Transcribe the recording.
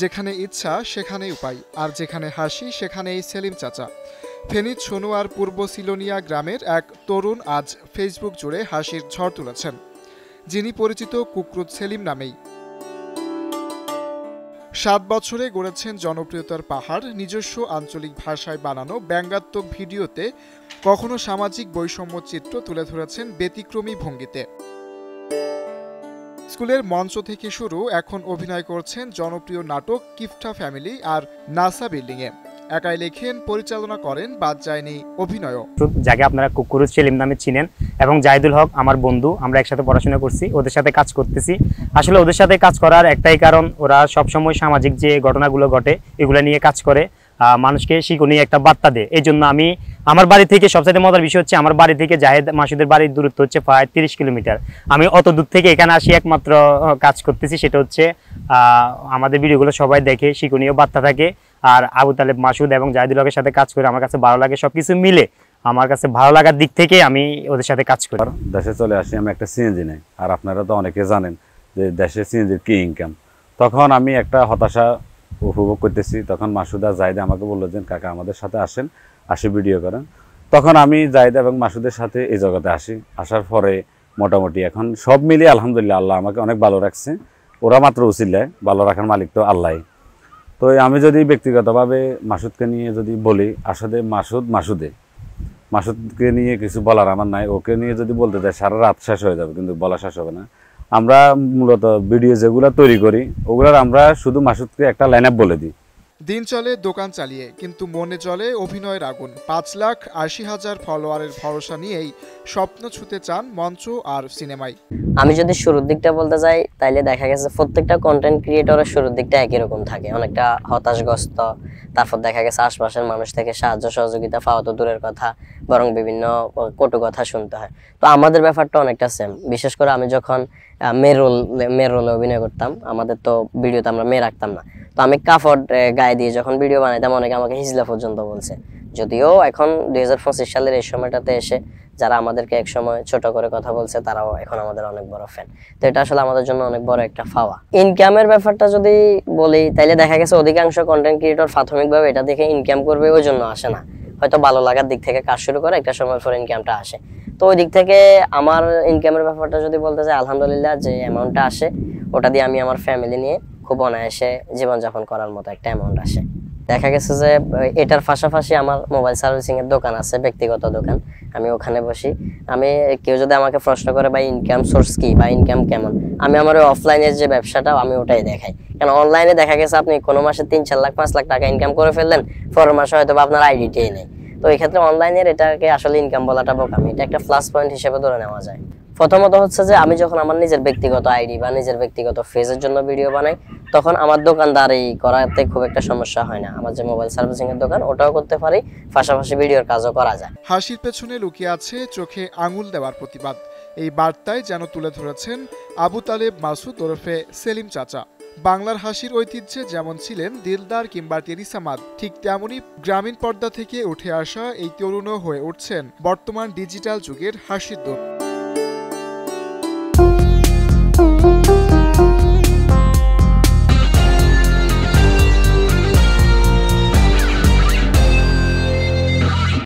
যেখানে ইচ্ছা সেখানেই উপায়, আর যেখানে হাসি সেখানেই সেলিম চাচা। ফেনীর ছনুয়ার পূর্ব সিলোনিয়া গ্রামের এক তরুণ আজ ফেসবুক জুড়ে হাসির ঝড় তুলেছেন, যিনি পরিচিত কুকরুত সেলিম নামেই। 7 বছরে গড়েছেন জনপ্রিয়তার পাহাড়। নিজস্ব আঞ্চলিক ভাষায় বানানো ব্যঙ্গাত্মক ভিডিওতে কখনো সামাজিক বৈষম্য চিত্র তুলে ধরেছেন ব্যতিক্রমী ভঙ্গিতে। স্কুলের মঞ্চ থেকে শুরু, এখন অভিনয় করছেন জনপ্রিয় নাটক কিফটা ফ্যামিলি আর নাসা বিল্ডিংয়ে। একাই লেখেন, পরিচালনা করেন, বাদ যায়নি অভিনয়ও। যাকে আপনারা কুকুরুত সেলিম নামে চিনেন, এবং জাহিদুল হক আমার বন্ধু, আমরা একসাথে পড়াশোনা করছি, ওদের সাথে কাজ করতেছি। আসলে ওদের সাথে কাজ করার একটাই কারণ, ওরা সবসময় সামাজিক যে ঘটনাগুলো ঘটে এগুলো নিয়ে কাজ করে, মানুষকে শিক্ষণীয় একটা বার্তা দেয়। এই জন্য আমি আমার বাড়ি থেকে, সবচেয়ে মজার বিষয় হচ্ছে আমার বাড়ি থেকে জাহেদ মাসুদের বাড়ির দূরত্ব হচ্ছে প্রায় 30 কিলোমিটার। আমি অত দূর থেকে এখানে আসি একমাত্র কাজ করতেছি, সেটা হচ্ছে আমাদের ভিডিওগুলো সবাই দেখে, শিক্ষণীয় বার্তা থাকে। আর আবু তালেব মাসুদ এবং জাহিদুল হকের সাথে কাজ করে আমার কাছে ভালো লাগে। সবকিছু মিলে আমার কাছে ভালো লাগার দিক থেকে আমি ওদের সাথে কাজ করি। দেশে চলে আসি আমি একটা সিএনজি নেই, আর আপনারা তো অনেকে জানেন যে দেশে সিএনজির কি ইনকাম। তখন আমি একটা হতাশা উপভোগ করতেছি। তখন মাসুদ আর জাহিদ আমাকে বললো যে কাকা আমাদের সাথে আসেন, আসে ভিডিও করেন। তখন আমি জাহিদ এবং মাসুদের সাথে এই জগতে আসি। আসার পরে মোটামুটি এখন সব মিলিয়ে আলহামদুলিল্লাহ আল্লাহ আমাকে অনেক ভালো রাখছে। ওরা মাত্র উছিলায়, ভালো রাখার মালিক তো আল্লাহ। তো আমি যদি ব্যক্তিগতভাবে মাসুদকে নিয়ে যদি বলি, আসলে মাসুদকে নিয়ে কিছু বলার আমার নাই। ওকে নিয়ে যদি বলতে চাই সারা রাত শেষ হয়ে যাবে, কিন্তু বলা শেষ হবে না। আমরা মূলত ভিডিও যেগুলো তৈরি করি ওগুলার আমরা শুধু মাসুদকে একটা লাইন আপ বলে দিই। দিন চলে দোকান চালিয়ে, কিন্তু মনে চলে অভিনয়ের আগুন। 5,80,000 ফলোয়ারের ভরসা নিয়েই স্বপ্ন ছুঁতে চান মঞ্চ আর সিনেমায়। আমি যদি শুরুর দিকটা বলতে যাই, তাইলে দেখা গেছে প্রত্যেকটা কন্টেন্ট ক্রিয়েটরের শুরুর দিকটা একই রকম থাকে, অনেকটা হতাশগ্রস্ত। তারপর দেখা গেছে আশপাশের মানুষ থেকে সাহায্য সহযোগিতা পাওয়া তো দূরের কথা, বরং বিভিন্ন কটু কথা শুনতে হয়। তো আমাদের ব্যাপারটা অনেকটা সেম। বিশেষ করে আমি যখন মেয়ের রোলে অভিনয় করতাম, আমাদের তো ভিডিওতে আমরা মেয়ে রাখতাম না, তো আমি কাপড় গায়ে দিয়ে যখন ভিডিও বানাইতাম অনেকে আমাকে হিজলা পর্যন্ত বলছে। যদিও এখন 2025 সালের এই সময়টাতে এসে যারা আমাদেরকে এক সময় ছোট করে কথা বলছে তারাও এখন আমাদের অনেক বড় ফ্যান। তো এটা আসলে আমাদের জন্য অনেক বড় একটা পাওয়া। ইনকামের ব্যাপারটা যদি বলি, তাইলে দেখা গেছে অধিকাংশ কন্টেন্ট ক্রিয়েটর প্রাথমিকভাবে এটা দেখে ইনকাম করবে ওই জন্য আসে না, হয়তো ভালো লাগার দিক থেকে কাজ শুরু করে, একটা সময় পর ইনকামটা আসে। তো ওই দিক থেকে আমার ইনকামের ব্যাপারটা যদি বলতে চাই, আলহামদুলিল্লাহ যে অ্যামাউন্টটা আসে ওটা দিয়ে আমি আমার ফ্যামিলি নিয়ে খুব অনায়াসে জীবনযাপন করার মতো একটা অ্যামাউন্ট আসে। দেখা গেছে যে এটার পাশাপাশি আমার মোবাইল সার্ভিসিং এর দোকান আছে, ব্যক্তিগত দোকান, আমি ওখানে বসি। আমি কেউ যদি আমাকে প্রশ্ন করে বা ইনকাম সোর্স কি বা ইনকাম কেমন, আমি আমার ওই অফলাইনের যে ব্যবসাটা আমি ওটাই দেখাই। কারণ অনলাইনে দেখা গেছে আপনি কোনো মাসে 3, 4 লাখ 5 লাখ টাকা ইনকাম করে ফেললেন, পরের মাসে হয়তো আপনার আইডিটাই নেই। তো এই ক্ষেত্রে অনলাইনের এটাকে আসলে ইনকাম বলাটা বোকামি, এটা একটা প্লাস পয়েন্ট হিসেবে ধরে নেওয়া যায়। প্রথমত হচ্ছে যে আমি যখন আমার নিজের ব্যক্তিগত আইডি বা নিজের ব্যক্তিগত ফেজের জন্য ভিডিও বানাই, তখন আমার দোকানদারি করাতে খুব একটা সমস্যা হয় না। আমার যে মোবাইল সার্ভিসিং এর দোকান ওটাও করতে পারি, পাশাপাশি ভিডিওর কাজও করা যায়। হাসির পেছনে লুকিয়ে আছে চোখে আঙুল দেওয়ার প্রতিবাদ। এই বার্তায় যেন তুলে ধরেছেন আবু তালেব মাসুদ ওরফে সেলিম চাচা। বাংলার হাসির ঐতিহ্যে যেমন ছিলেন দিলদার কিংবা টেরিসা মাদ, ঠিক তেমনই গ্রামীণ পর্দা থেকে উঠে আসা এই তরুণও হয়ে উঠছেন বর্তমান ডিজিটাল যুগের হাসির দূত।